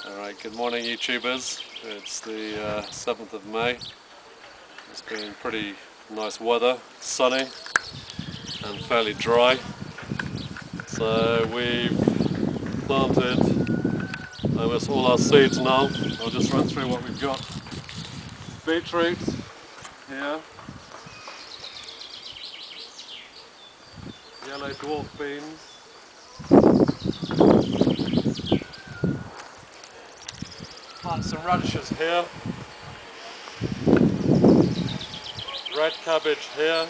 Alright, good morning YouTubers. It's the 7th of May. It's been pretty nice weather, sunny and fairly dry. So we've planted almost all our seeds now. I'll just run through what we've got. Beetroot here. Yellow dwarf beans. Plant some radishes here. Red cabbage here.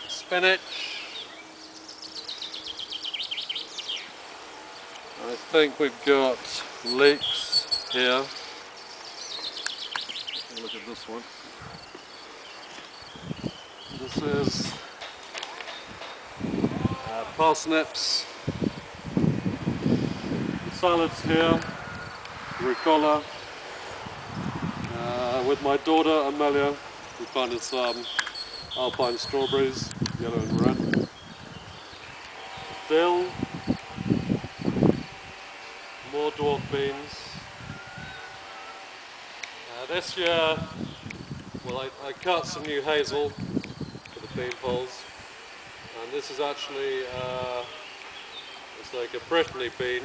Spinach. I think we've got leeks here. Look at this one. This is parsnips. Salads here, rucola. With my daughter Amelia, we planted some Alpine Strawberries, yellow and red. Dill, more dwarf beans. This year, well, I cut some new hazel for the bean poles, and this is actually it's like a Brittany bean.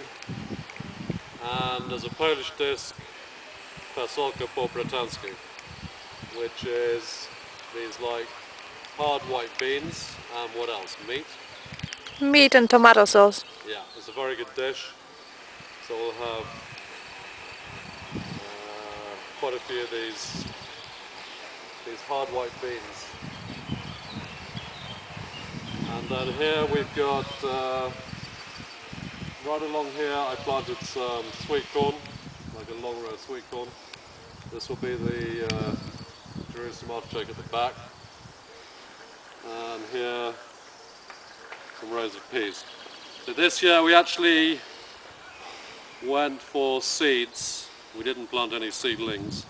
And there's a Polish disc, fasolka for Bretansku, which is these like hard white beans and what else? Meat? Meat and tomato sauce. Yeah, it's a very good dish. So we'll have quite a few of these hard white beans. And then here we've got right along here I planted some sweet corn, like a long row of sweet corn. This will be the Jerusalem artichoke at the back. And here some rows of peas. So this year we actually went for seeds. We didn't plant any seedlings.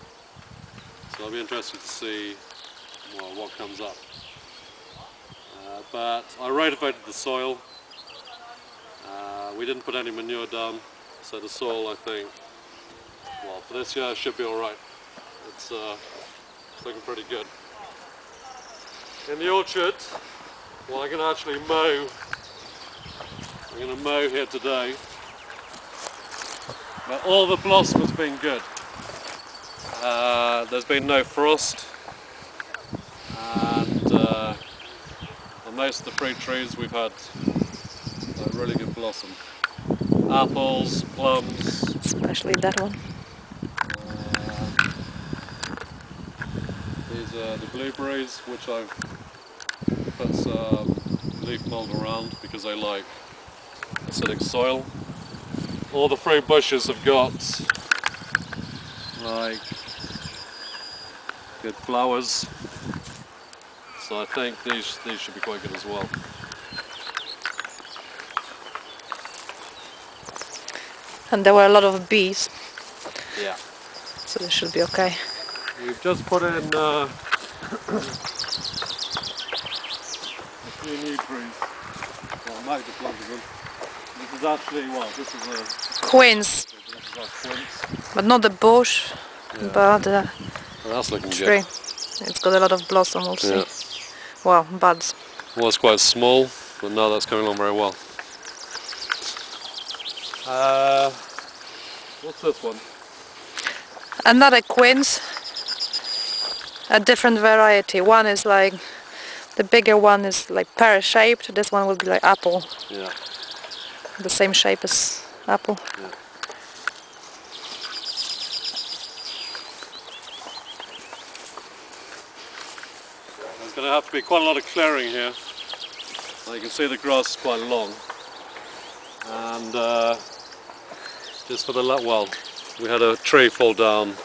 So I'll be interested to see what comes up. But I rotovated the soil. We didn't put any manure down, so the soil, I think, well, for this year it should be alright. It's looking pretty good. In the orchard, well, I'm going to actually mow. I'm going to mow here today. But all the blossom has been good. There's been no frost, and on most of the fruit trees we've had really good blossom. Apples, plums. Especially that one. These are the blueberries, which I've put some leaf mold around because they like acidic soil. All the fruit bushes have got like good flowers, so I think these should be quite good as well. And there were a lot of bees. Yeah. So this should be okay. We've just put in a few new trees. Well, Magda planted them. This is actually, well, this is a Quince. This is our Quince. But not the bush, Yeah. but Well, that's looking tree. good. It's got a lot of blossom, we'll see. Yeah. Well, buds. Was quite small, but now that's coming along very well. What's this one? Another quince, a different variety. One is like, the bigger one is like pear-shaped, this one will be like apple. Yeah. The same shape as apple. Yeah. There's going to have to be quite a lot of clearing here. You can see the grass is quite long. And just for the well, we had a tree fall down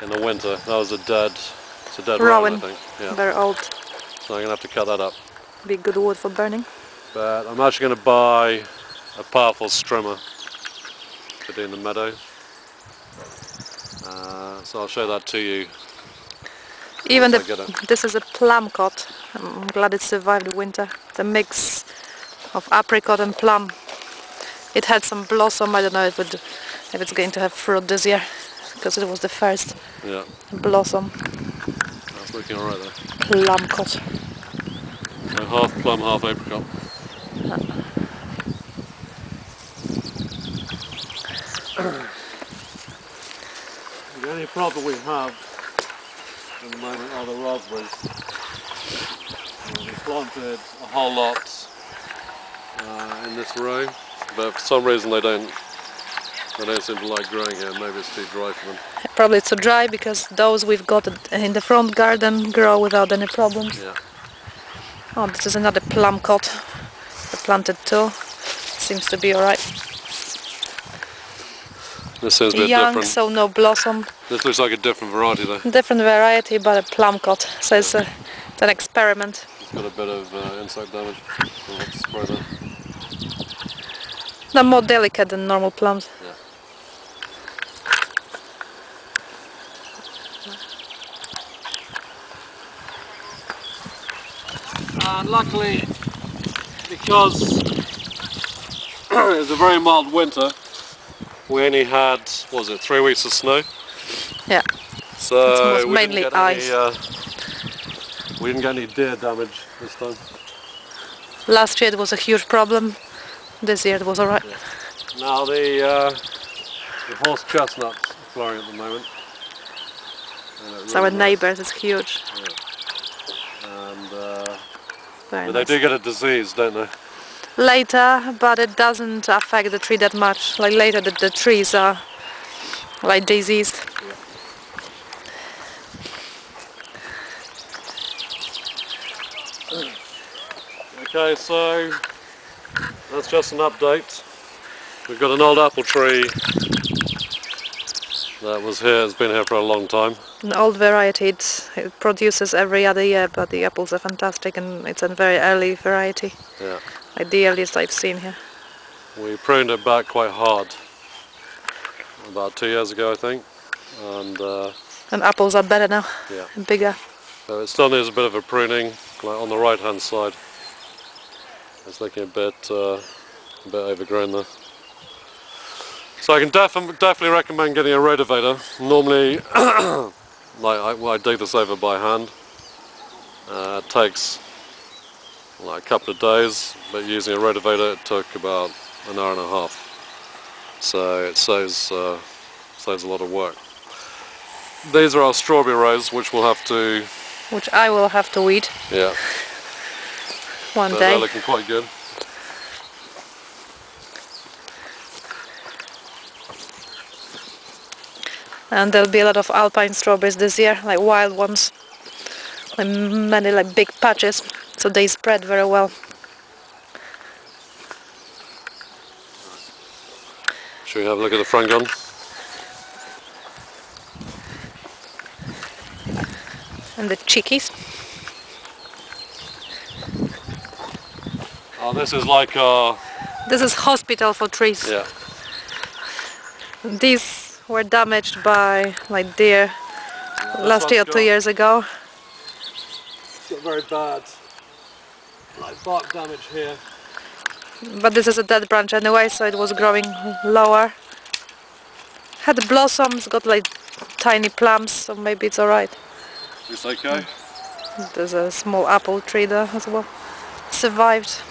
in the winter. That was it's a dead rowan, I think. Yeah. Very old. So I'm going to have to cut that up. Be good wood for burning. But I'm actually going to buy a powerful strimmer to do in the meadow. So I'll show that to you. Even once I get it. this is a plum cod. I'm glad it survived the winter. The mix of apricot and plum. It had some blossom. I don't know if it's going to have fruit this year, because it was the first blossom. That's looking alright there. Plum cut. So half plum, half apricot. The only problem we have at the moment are the raspberries. We planted a whole lot in this row, but for some reason they don't seem to like growing here. Maybe it's too dry for them. Probably it's too dry, because those we've got in the front garden grow without any problems. Yeah. Oh, this is another plum cut. I planted two. Seems to be alright. This seems a bit Young, different. so no blossom. This looks like a different variety though. Different variety, but a plum cut. So it's an experiment. It's got a bit of insect damage. We'll have to spray that. They're more delicate than normal plums. Yeah. And luckily, because it was a very mild winter, we only had, what was it, 3 weeks of snow? Yeah. So It's mainly ice. We didn't get any deer damage this time. Last year it was a huge problem. This year it was alright. Yeah. Now the horse chestnuts are flowering at the moment. It's our neighbours, it's huge. Yeah. And Very but nice. they do get a disease, don't they? Later, but it doesn't affect the tree that much. Like later the trees are like diseased. Yeah. Okay, so that's just an update. We've got an old apple tree that was here, it's been here for a long time. An old variety, it produces every other year, but the apples are fantastic, and it's a very early variety. Yeah. Like the earliest I've seen here. We pruned it back quite hard about 2 years ago, I think. And apples are better now, Yeah. and bigger. So it still needs a bit of a pruning, like on the right hand side. It's looking a bit overgrown there. So I can definitely recommend getting a rotovator. Normally, I dig this over by hand. It takes like a couple of days, but using a rotovator it took about an hour and a half. So it saves a lot of work. These are our strawberry rows, which I will have to weed. Yeah. One So day. they're looking quite good. And there'll be a lot of Alpine strawberries this year, like wild ones. Like many like big patches, so they spread very well. Should we have a look at the front garden? And the chickies. Oh, this is like This is hospital for trees. yeah. These were damaged by like deer last year or 2 years ago. It's got very bad like bark damage here. But this is a dead branch anyway, so it was growing lower. Had blossoms, got like tiny plums, so maybe it's alright. It's okay. There's a small apple tree there as well. Survived.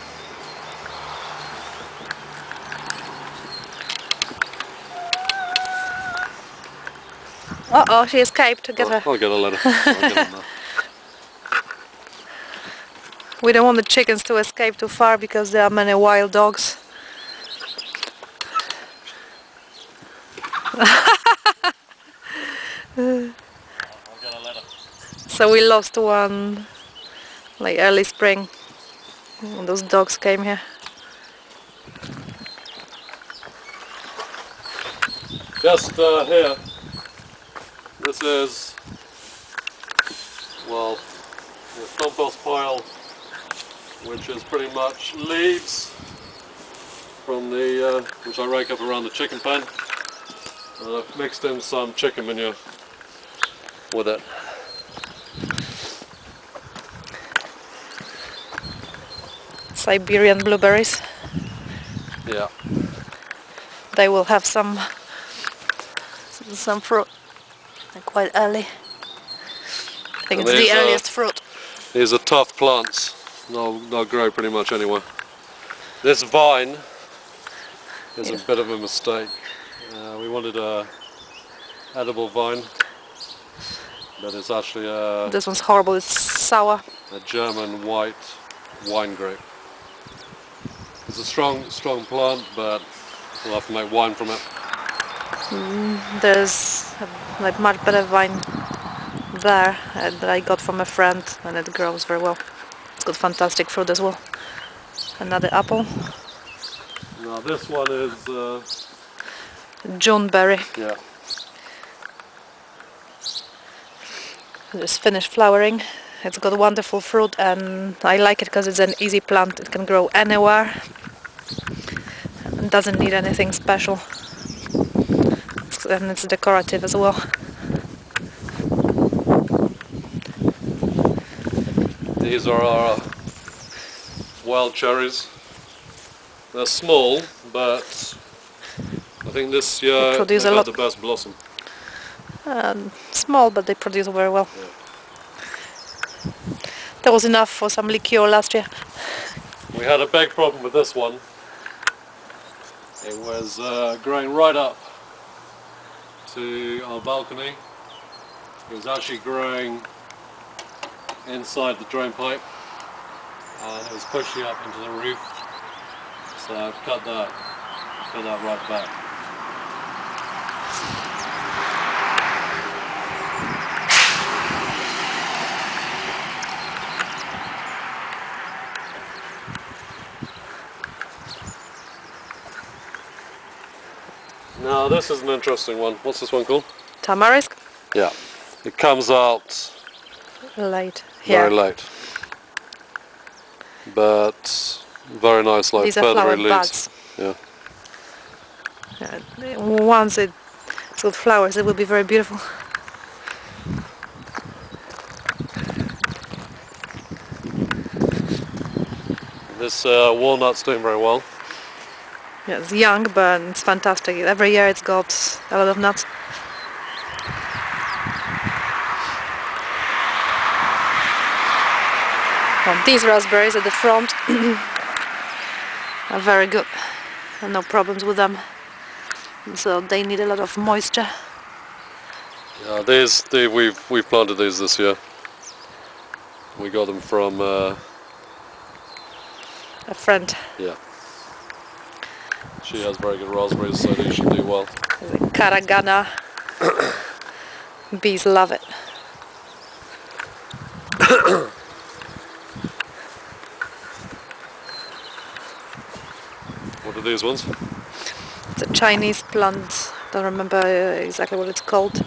Uh-oh, she escaped. Get her. I'll get a letter. I'll get her now. We don't want the chickens to escape too far because there are many wild dogs. I'll get a letter. So we lost one like early spring when those dogs came here. Just here, this is, well, the compost pile, which is pretty much leaves from the, which I rake up around the chicken pen. And I've mixed in some chicken manure with it. Siberian blueberries. Yeah. they will have some fruit quite early. I think And it's the earliest fruit. These are tough plants. They'll grow pretty much anywhere. This vine is a bit of a mistake. We wanted a edible vine, but it's actually This one's horrible, it's sour. a German white wine grape. It's a strong plant, but we'll have to make wine from it. There's like much better vine there that I got from a friend, and it grows very well. It's got fantastic fruit as well. Another apple. Now this one is Juneberry. yeah. Just finished flowering. It's got wonderful fruit, and I like it because it's an easy plant. It can grow anywhere. It doesn't need anything special. And it's decorative as well. These are our wild cherries. They're small, but I think this year they've had the best blossom. Small, but they produce very well. Yeah. That was enough for some liqueur last year. We had a big problem with this one. It was growing right up to our balcony. It was actually growing inside the drain pipe, and it was pushing up into the roof. So I've cut that right back. Now this is an interesting one. What's this one called? Tamarisk? Yeah. It comes out Late. very late. But very nice, like These are feathery flower leaves. buds. Yeah. Once it's got flowers, it will be very beautiful. This walnut's doing very well. Yeah, it's young, but it's fantastic. Every year it's got a lot of nuts. Well, these raspberries at the front are very good. No problems with them. So they need a lot of moisture. Yeah, we've planted these this year. We got them from A friend. yeah. She has very good raspberries, so they should do well. Karagana. Bees love it. What are these ones? It's a Chinese plant. Don't remember exactly what it's called.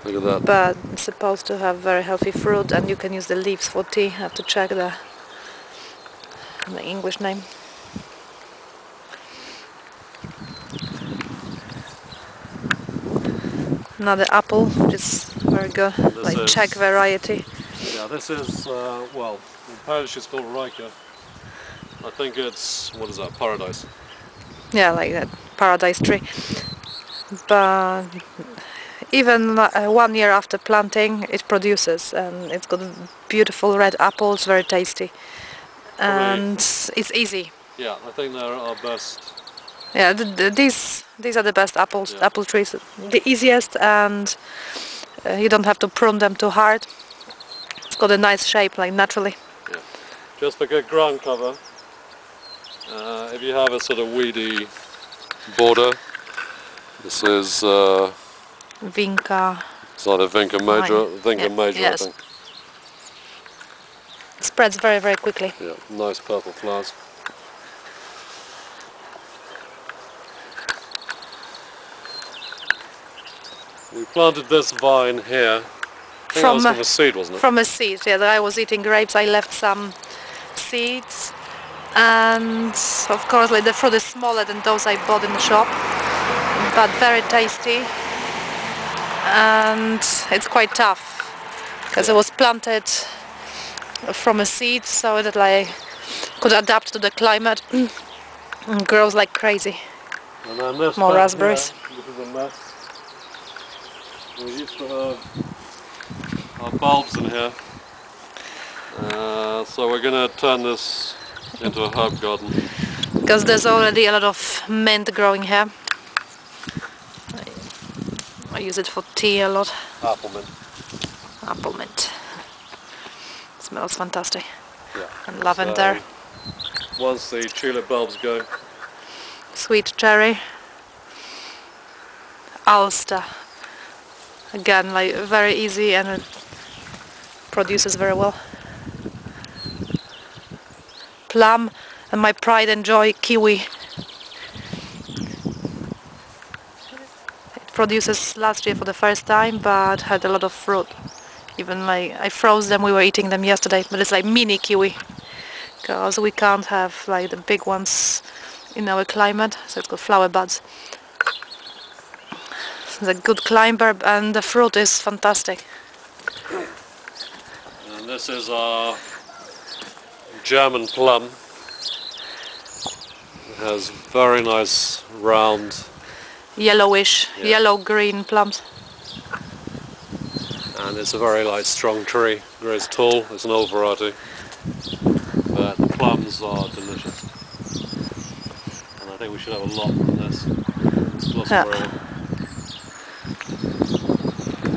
Look at that. But it's supposed to have very healthy fruit, and you can use the leaves for tea. I have to check the English name. Another apple, which is very good, like Czech variety. Yeah, this is, well, in Polish it's called Rajka. I think it's, what is that, paradise? Yeah, like that paradise tree. But even 1 year after planting, it produces, and it's got beautiful red apples, very tasty. And it's easy. Yeah, I think they're our best. Yeah, these are the best apples, apple trees. The easiest, and you don't have to prune them too hard. It's got a nice shape, like naturally. Yeah. Just for good ground cover, if you have a sort of weedy border, this is Vinca. it's not a Vinca major, Yes. I think. It spreads very, very quickly. Yeah, nice purple flowers. We planted this vine here. I think that was from a seed, wasn't it? From a seed, yeah. I was eating grapes, I left some seeds. And of course, like, the fruit is smaller than those I bought in the shop, but very tasty. And it's quite tough, because it was planted from a seed, so that I could adapt to the climate. And grows like crazy. And then this More back raspberries. here, this is a mess. We used to have our bulbs in here. So we're going to turn this into a herb garden. Because there's already a lot of mint growing here. I use it for tea a lot. Apple mint. Apple mint. Smells fantastic. Yeah. And lavender. So, once the tulip bulbs go. Sweet cherry. Ulster. Again, like very easy and it produces very well. Plum and my pride and joy, kiwi. It produces last year for the first time, but had a lot of fruit. Even like I froze them, we were eating them yesterday, but it's like mini kiwi. Because we can't have like the big ones in our climate, so it's got flower buds. It's a good climber and the fruit is fantastic. And this is our German plum. It has very nice round, Yellowish, yellow-green plums. and it's a very strong tree. It grows tall. It's an old variety, but the plums are delicious. And I think we should have a lot from this. It's blossom very well.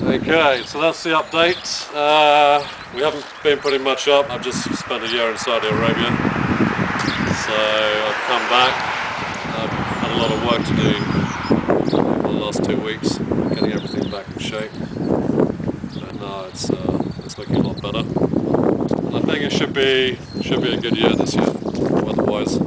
Okay, so that's the update. We haven't been putting much up. I've just spent a year in Saudi Arabia, so I've come back. I've had a lot of work to do over the last 2 weeks, getting everything back in shape. But now it's looking a lot better. And I think it should be a good year this year, weather-wise.